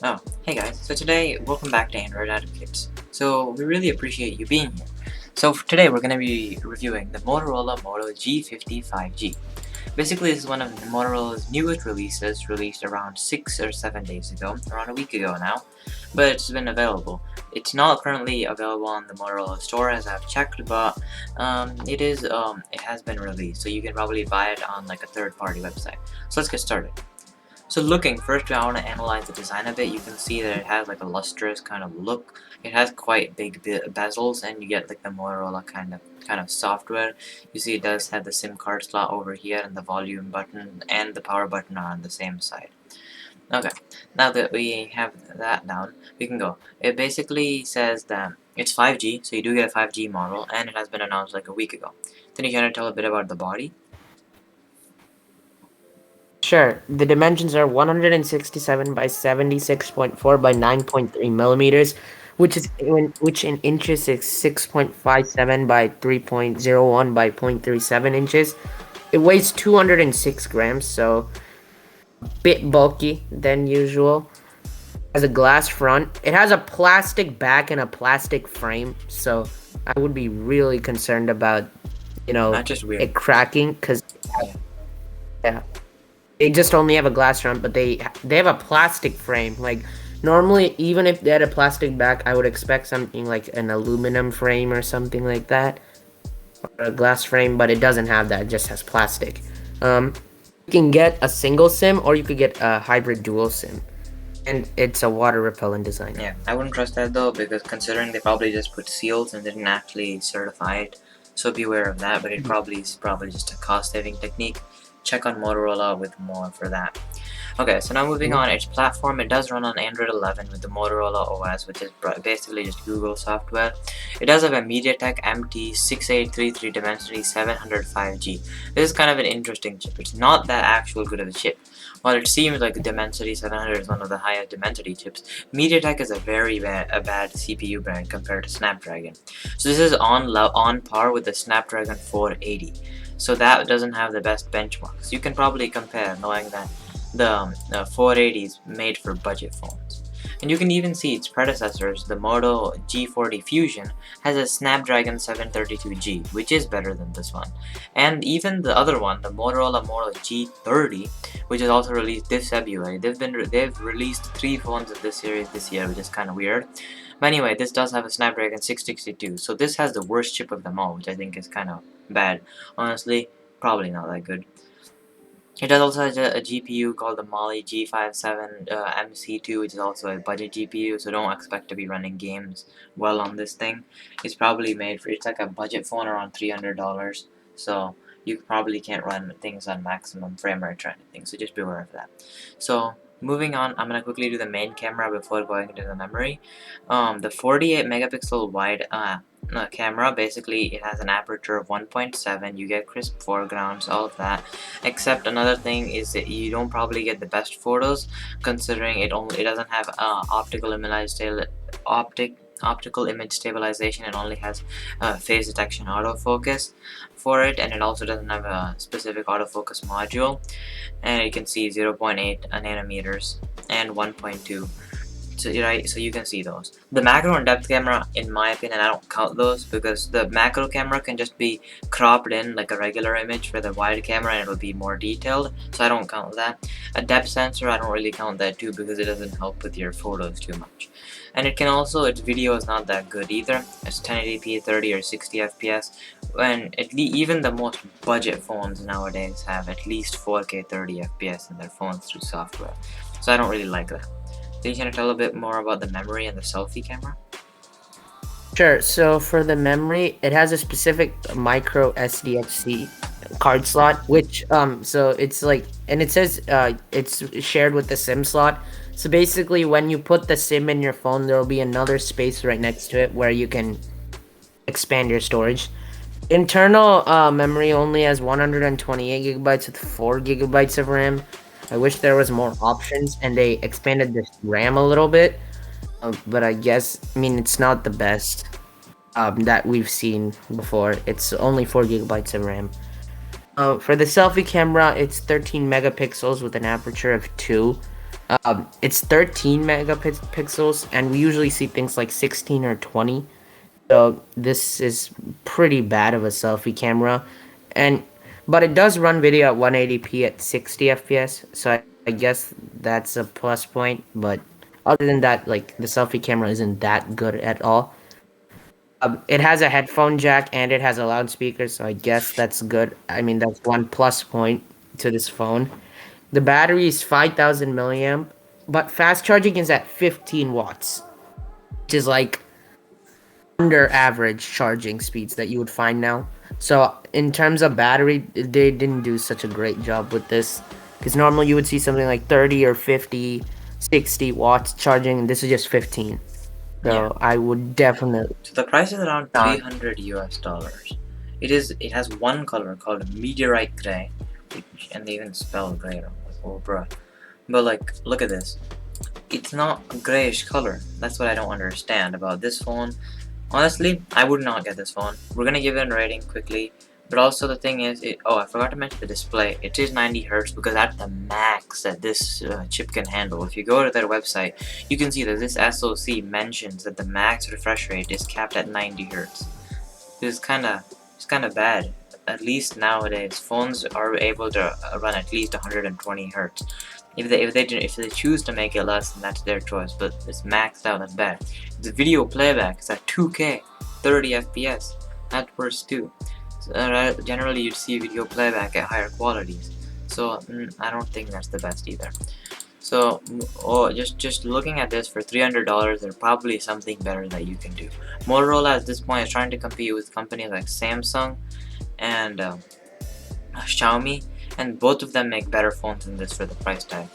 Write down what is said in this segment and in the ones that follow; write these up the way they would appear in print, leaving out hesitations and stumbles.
Oh, hey guys. So today, welcome back to Android Advocates. So we really appreciate you being here. So for today, we're going to be reviewing the Motorola Moto G50 5G. Basically, this is one of Motorola's newest releases, released around 6 or 7 days ago, around a week ago now, but it's been available. It's not currently available on the Motorola store as I've checked, but it has been released, so you can probably buy it on like a third-party website. So let's get started. So first I want to analyze the design of it. You can see that it has like a lustrous kind of look. It has quite big bezels, and you get like the Motorola kind of software. You see it does have the SIM card slot over here, and the volume button and the power button are on the same side. Okay, now that we have that down, we can go. It basically says that it's 5G, so you do get a 5G model, and it has been announced like a week ago. Then you can tell a bit about the body. Sure. The dimensions are 167 by 76.4 by 9.3 millimeters, which in inches is 6.57 by 3.01 by 0.37 inches. It weighs 206 grams, so a bit bulky than usual. Has a glass front. It has a plastic back and a plastic frame, so I would be really concerned about, Not just weird. it cracking because Yeah. yeah. They just only have a glass front, but they have a plastic frame. Like normally, even if they had a plastic back, I would expect something like an aluminum frame or something like that, or a glass frame. But it doesn't have that; it just has plastic. You can get a single SIM, or you could get a hybrid dual SIM, and it's a water repellent design. Yeah, I wouldn't trust that though, because considering they probably just put seals and didn't actually certify it, so beware of that. But it probably is probably just a cost-saving technique. Check on Motorola with more for that. Okay, so now moving on, its platform, it does run on Android 11 with the Motorola OS, which is basically just Google software. It does have a MediaTek MT6833 Dimensity 700 5G. This is kind of an interesting chip. It's not that actual good of a chip. While it seems like the Dimensity 700 is one of the highest Dimensity chips, MediaTek is a very bad CPU brand compared to Snapdragon. So this is on par with the Snapdragon 480. So that doesn't have the best benchmarks. You can probably compare, knowing that the 480 is made for budget phones. And you can even see its predecessors, the Moto G40 Fusion, has a Snapdragon 732G, which is better than this one. And even the other one, the Motorola Moto G30, which is also released this February, they've released 3 phones of this series this year, which is kind of weird. But anyway, this does have a Snapdragon 662, so this has the worst chip of them all, which I think is kind of bad. Honestly, probably not that good. It does also have a GPU called the Mali G57 MC2, which is also a budget GPU, so don't expect to be running games well on this thing. It's probably made for, it's like a budget phone around $300, so you probably can't run things on maximum frame rate or anything, so just be aware of that. So moving on, I'm going to quickly do the main camera before going into the memory. The 48 megapixel wide camera, basically it has an aperture of 1.7, you get crisp foregrounds, all of that, except another thing is that you don't probably get the best photos, considering it doesn't have optical image stabilization. It only has phase detection autofocus for it, and it also doesn't have a specific autofocus module, and you can see 0.8 nanometers and 1.2. So, right, so you can see those. The macro and depth camera, in my opinion, I don't count those, because the macro camera can just be cropped in like a regular image for the wide camera, and it'll be more detailed, so I don't count that. A depth sensor, I don't really count that too, because it doesn't help with your photos too much. And it can also, its video is not that good either. It's 1080p 30 or 60 fps, and even the most budget phones nowadays have at least 4K 30 fps in their phones through software, so I don't really like that. Can you tell a bit more about the memory and the selfie camera? Sure. So for the memory, it has a specific micro SDXC card slot, which so it's like, and it says it's shared with the SIM slot. So basically, when you put the SIM in your phone, there will be another space right next to it where you can expand your storage. Internal memory only has 128 gigabytes with 4 gigabytes of RAM. I wish there was more options and they expanded the RAM a little bit. But I guess, I mean, it's not the best that we've seen before. It's only 4 gigabytes of RAM. For the selfie camera, it's 13 megapixels with an aperture of 2. It's 13 megapixels, and we usually see things like 16 or 20. So this is pretty bad of a selfie camera, and but it does run video at 180p at 60 fps. So I guess that's a plus point. But other than that, like the selfie camera isn't that good at all. It has a headphone jack and it has a loudspeaker, so I guess that's good. I mean, that's one plus point to this phone. The battery is 5,000 milliamp, but fast charging is at 15 watts, which is like under average charging speeds that you would find now. So in terms of battery, they didn't do such a great job with this, because normally you would see something like 30 or 50, 60 watts charging, and this is just 15. Yeah. So I would definitely So the price is around not. 300 US dollars. It has one color called meteorite gray, and they even spell gray wrong. Like, oh bruh. But like, look at this. It's not a grayish color. That's what I don't understand about this phone. Honestly, I would not get this phone. We're gonna give it a rating quickly. But also the thing is, oh, I forgot to mention the display. It is 90 hertz because that's the max that this chip can handle. If you go to their website, you can see that this SoC mentions that the max refresh rate is capped at 90 hertz. It's kind of bad. At least nowadays, phones are able to run at least 120 hertz. If they choose to make it less, then that's their choice. But it's maxed out. That's bad. The video playback is at 2K, 30 FPS. That's worse too. So, generally, you'd see video playback at higher qualities. So I don't think that's the best either. So, just looking at this for $300, there's probably something better that you can do. Motorola at this point is trying to compete with companies like Samsung and Xiaomi, and both of them make better phones than this for the price tag.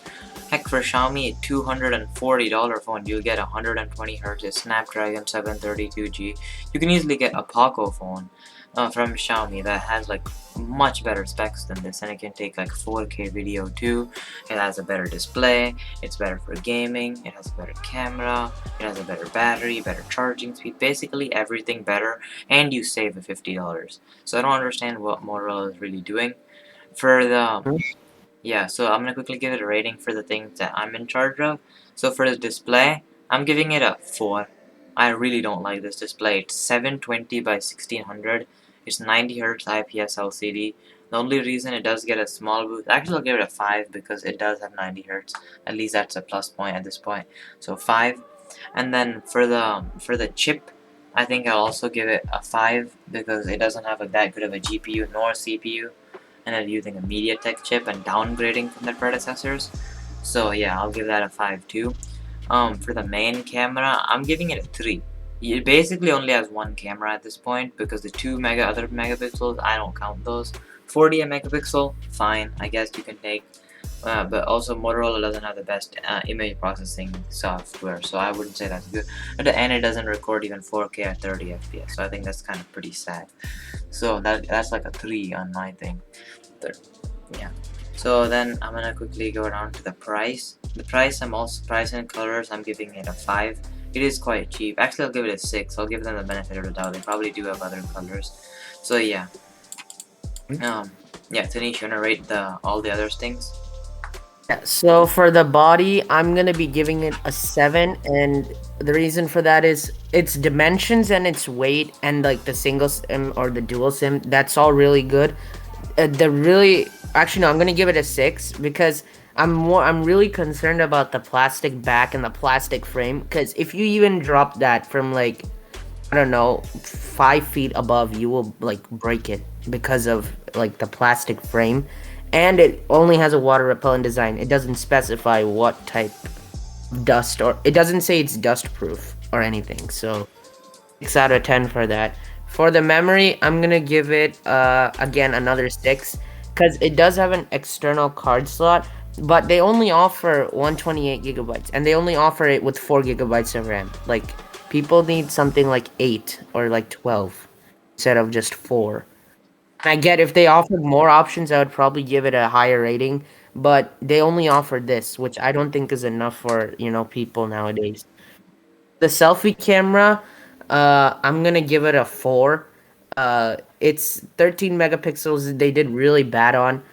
Heck, for Xiaomi, a $240 phone, you'll get 120 Hz Snapdragon 732G. You can easily get a Poco phone from Xiaomi that has like much better specs than this, and it can take like 4K video too. It has a better display, it's better for gaming, it has a better camera, it has a better battery, better charging speed, basically everything better, and you save the $50. So I don't understand what Motorola is really doing. For the Yeah, so I'm gonna quickly give it a rating for the things that I'm in charge of. So for the display, I'm giving it a 4. I really don't like this display. It's 720 by 1600. It's 90 Hz IPS LCD. The only reason it does get a small boost, actually I'll give it a 5 because it does have 90 Hz. At least that's a plus point at this point. So 5. And then for the chip, I think I'll also give it a 5 because it doesn't have that good of a GPU nor CPU, and they're using a MediaTek chip and downgrading from their predecessors. So yeah, I'll give that a 5 too. For the main camera, I'm giving it a 3. It basically only has one camera at this point because the other megapixels, I don't count those. 40 megapixel, fine, I guess you can take. But also Motorola doesn't have the best image processing software, so I wouldn't say that's good. And it doesn't record even 4K at 30 FPS, so I think that's kind of pretty sad. So that's like a 3 on my thing. Yeah. So then I'm gonna quickly go down to the price. The price, price and colors, I'm giving it a 5. It is quite cheap. Actually, I'll give it a 6. I'll give them the benefit of the doubt. They probably do have other colors. So yeah. Yeah, Tanish, you wanna rate all the other things? Yeah, so for the body, I'm gonna be giving it a 7, and the reason for that is its dimensions and its weight, and like the single sim or the dual sim. That's all really good. The really Actually no, I'm gonna give it a 6 because I'm really concerned about the plastic back and the plastic frame. Because if you even drop that from like, I don't know, 5 feet above, you will like break it because of like the plastic frame, and it only has a water repellent design. It doesn't specify what type of dust, or it doesn't say it's dust proof or anything. So 6 out of 10 for that. For the memory, I'm gonna give it again another 6 because it does have an external card slot, but they only offer 128 gigabytes, and they only offer it with 4 gigabytes of RAM. Like people need something like 8 or like 12 instead of just 4. I get if they offered more options, I would probably give it a higher rating, but they only offer this, which I don't think is enough for people nowadays. The selfie camera, I'm gonna give it a 4. It's 13 megapixels. They did really bad on.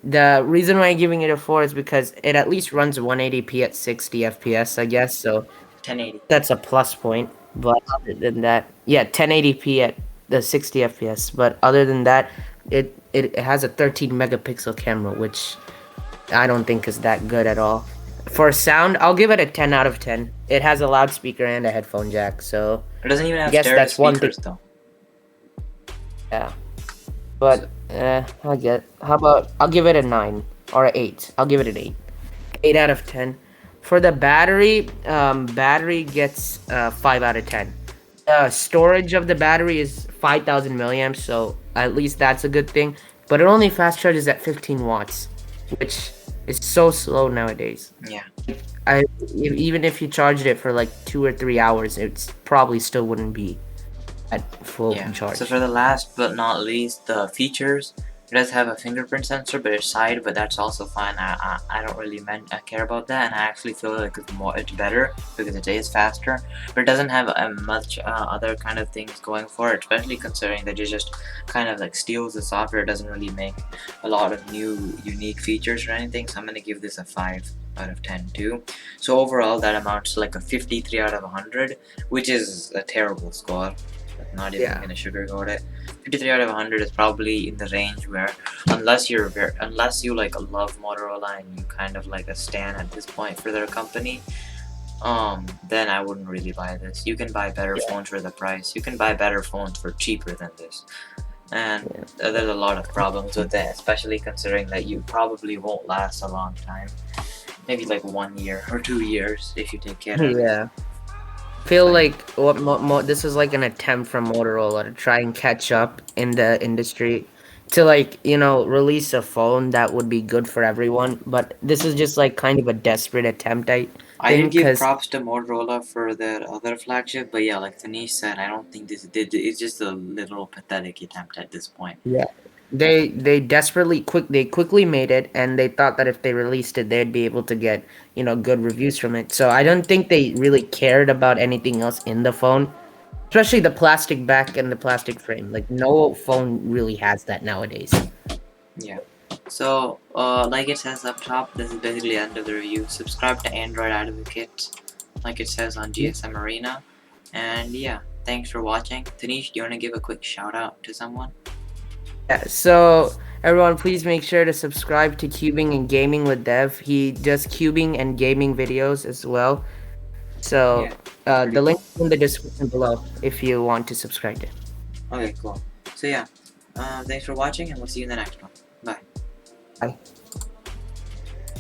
the reason why I'm giving it a 4 is because it at least runs 180p at 60 FPS, I guess. So 1080. that's a plus point. But other than that, yeah, 1080p at the 60 FPS. But other than that, it has a 13 megapixel camera, which I don't think is that good at all. For sound, I'll give it a 10 out of 10. It has a loudspeaker and a headphone jack, so It doesn't even I have guess stereo that's one thing. speakers though. Yeah. So, But I get. How about I'll give it a 9 or a 8. I'll give it an 8. 8 out of 10. For the battery, battery gets 5 out of 10. Storage of the battery is 5,000 milliamps, so at least that's a good thing. But it only fast charges at 15 watts, which is so slow nowadays. yeah. I even if you charged it for like 2 or 3 hours, it's probably still wouldn't be at full Yeah. charge. So for the last but not least, the features. It does have a fingerprint sensor, but it's side, but that's also fine. I don't really care about that, and I actually feel like it's better because it is faster. But it doesn't have much other kind of things going for it, especially considering that it just kind of like steals the software. It doesn't really make a lot of new unique features or anything. So I'm gonna give this a 5 out of 10 too. So overall, that amounts to like a 53 out of 100, which is a terrible score. Not even Yeah. gonna sugarcoat it. 53 out of 100 is probably in the range where, unless you like love Motorola and you kind of like a stan at this point for their company, then I wouldn't really buy this. You can buy better phones for the price. You can buy better phones for cheaper than this. And there's a lot of problems with it, especially considering that you probably won't last a long time. Maybe like 1 year or 2 years if you take care of it. Yeah. Feel like what this is like an attempt from Motorola to try and catch up in the industry to like release a phone that would be good for everyone, but this is just like kind of a desperate attempt, I I did think, give because props to Motorola for their other flagship, but yeah, like Tanish said, I don't think it's just a little pathetic attempt at this point. yeah, they quickly made it, and they thought that if they released it they'd be able to get good reviews from it. So I don't think they really cared about anything else in the phone, especially the plastic back and the plastic frame. Like no phone really has that nowadays. Yeah. So, like it says up top, this is basically the end of the review. Subscribe to Android Advocate, like it says on GSM Arena. And yeah, thanks for watching. Tanish, do you want to give a quick shout out to someone? Yeah, so everyone, please make sure to subscribe to Cubing and Gaming with Dev. He does cubing and gaming videos as well. So Yeah. the link is in the description below if you want to subscribe to him. Okay, cool. So yeah, thanks for watching, and we'll see you in the next one. Bye. Bye.